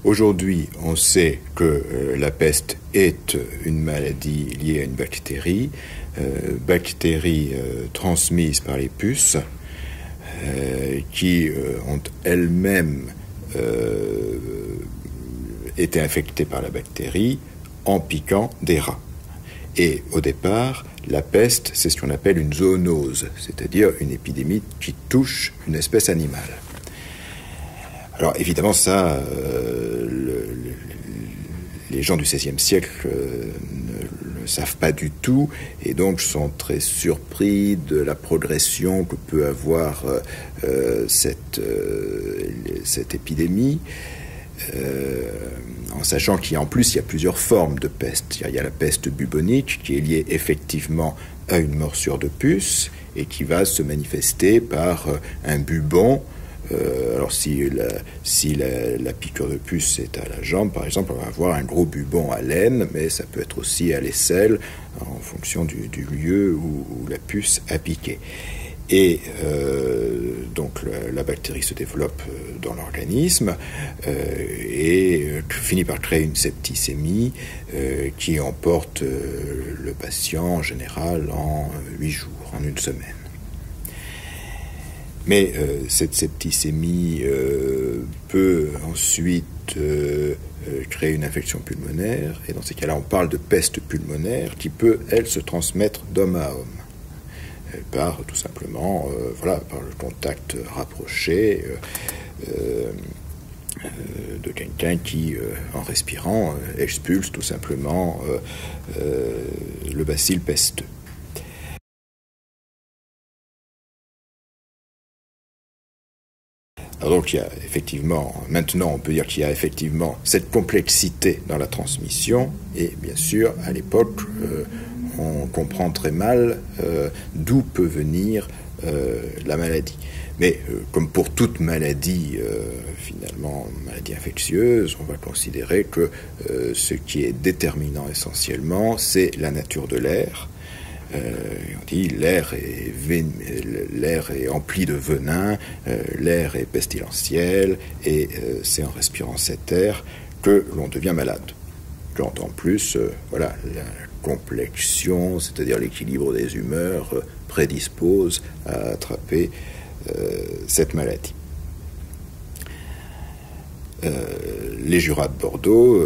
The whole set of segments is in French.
Aujourd'hui, on sait que la peste est une maladie liée à une bactérie transmise par les puces, qui ont elles-mêmes été infectées par la bactérie en piquant des rats. Et au départ, la peste, c'est ce qu'on appelle une zoonose, c'est-à-dire une épidémie qui touche une espèce animale. Alors évidemment, ça, les gens du XVIe siècle ne le savent pas du tout, et donc sont très surpris de la progression que peut avoir cette épidémie. En sachant qu'en plus il y a plusieurs formes de peste. Il y a la peste bubonique qui est liée effectivement à une morsure de puce et qui va se manifester par un bubon. Alors si la piqûre de puce est à la jambe, par exemple, on va avoir un gros bubon à l'aine, mais ça peut être aussi à l'aisselle en fonction du lieu où la puce a piqué. Et donc la bactérie se développe dans l'organisme et finit par créer une septicémie qui emporte le patient en général en 8 jours, en une semaine. Mais cette septicémie peut ensuite créer une infection pulmonaire, et dans ces cas-là on parle de peste pulmonaire qui peut, elle, se transmettre d'homme à homme. Par tout simplement par le contact rapproché de quelqu'un qui, en respirant, expulse tout simplement le bacille pesteux. Alors donc il y a effectivement, maintenant on peut dire qu'il y a effectivement cette complexité dans la transmission, et bien sûr à l'époque on comprend très mal d'où peut venir la maladie. Mais comme pour toute maladie, finalement, maladie infectieuse, on va considérer que ce qui est déterminant essentiellement, c'est la nature de l'air. On dit l'air est empli de venin, l'air est pestilentiel, et c'est en respirant cet air que l'on devient malade. Quand en plus, la complexion, c'est-à-dire l'équilibre des humeurs, prédispose à attraper cette maladie. Les jurats de Bordeaux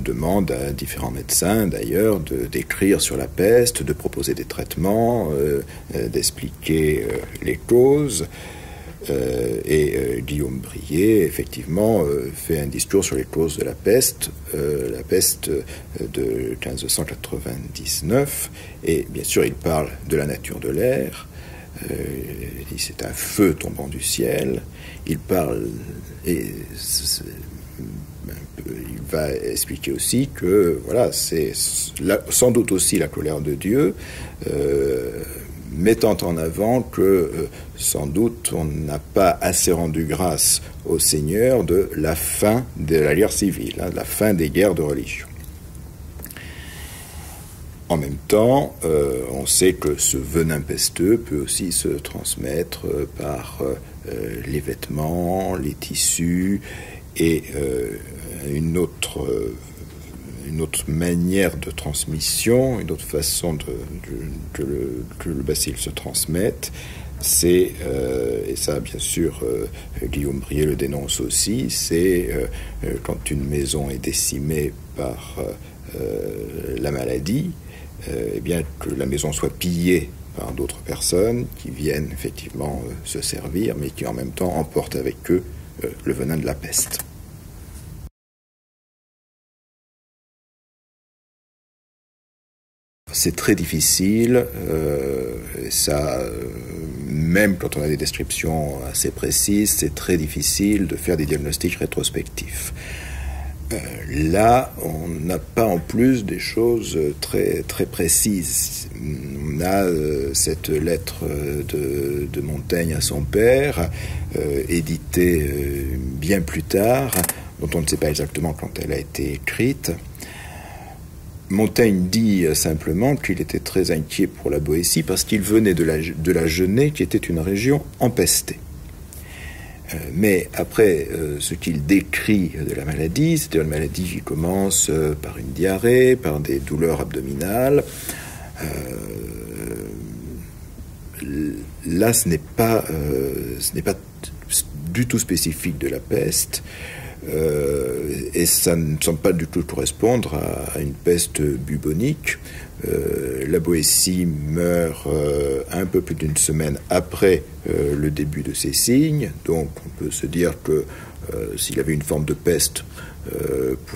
demandent à différents médecins, d'ailleurs, d'écrire sur la peste, de proposer des traitements, d'expliquer les causes. Et Guillaume Brier, effectivement, fait un discours sur les causes de la peste de 1599, et bien sûr il parle de la nature de l'air. Il dit c'est un feu tombant du ciel. Il parle, et il va expliquer aussi que c'est sans doute aussi la colère de Dieu, mettant en avant que sans doute on n'a pas assez rendu grâce au Seigneur de la fin de la guerre civile, de la fin des guerres de religion. En même temps, on sait que ce venin pesteux peut aussi se transmettre par les vêtements, les tissus, et une autre manière de transmission, une autre façon que le bacille se transmette, c'est, et ça bien sûr Guillaume Brier le dénonce aussi, c'est quand une maison est décimée par la maladie, bien que la maison soit pillée par d'autres personnes qui viennent effectivement se servir, mais qui en même temps emportent avec eux le venin de la peste. C'est très difficile, même quand on a des descriptions assez précises, c'est très difficile de faire des diagnostics rétrospectifs. Là, on n'a pas en plus des choses très, très précises. On a cette lettre de Montaigne à son père, éditée bien plus tard, dont on ne sait pas exactement quand elle a été écrite. Montaigne dit simplement qu'il était très inquiet pour la Boétie parce qu'il venait de la Genée, qui était une région empestée. Mais après, ce qu'il décrit de la maladie, c'est-à-dire une maladie qui commence par une diarrhée, par des douleurs abdominales, là, ce n'est pas du tout spécifique de la peste, et ça ne semble pas du tout correspondre à une peste bubonique. La Boétie meurt un peu plus d'une semaine après le début de ces signes, donc on peut se dire que s'il avait une forme de peste,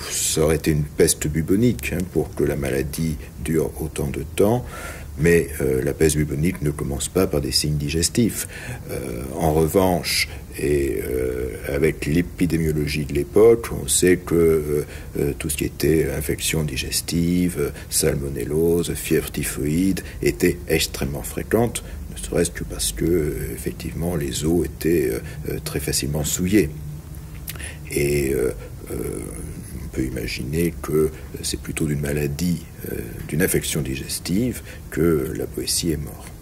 ça aurait été une peste bubonique, pour que la maladie dure autant de temps. Mais la peste bubonique ne commence pas par des signes digestifs. En revanche, et avec l'épidémiologie de l'époque, on sait que tout ce qui était infection digestive, salmonellose, fièvre typhoïde, était extrêmement fréquente, ne serait-ce que parce que, effectivement, les os étaient très facilement souillés. Et on peut imaginer que c'est plutôt d'une maladie, d'une infection digestive, que la Boétie est morte.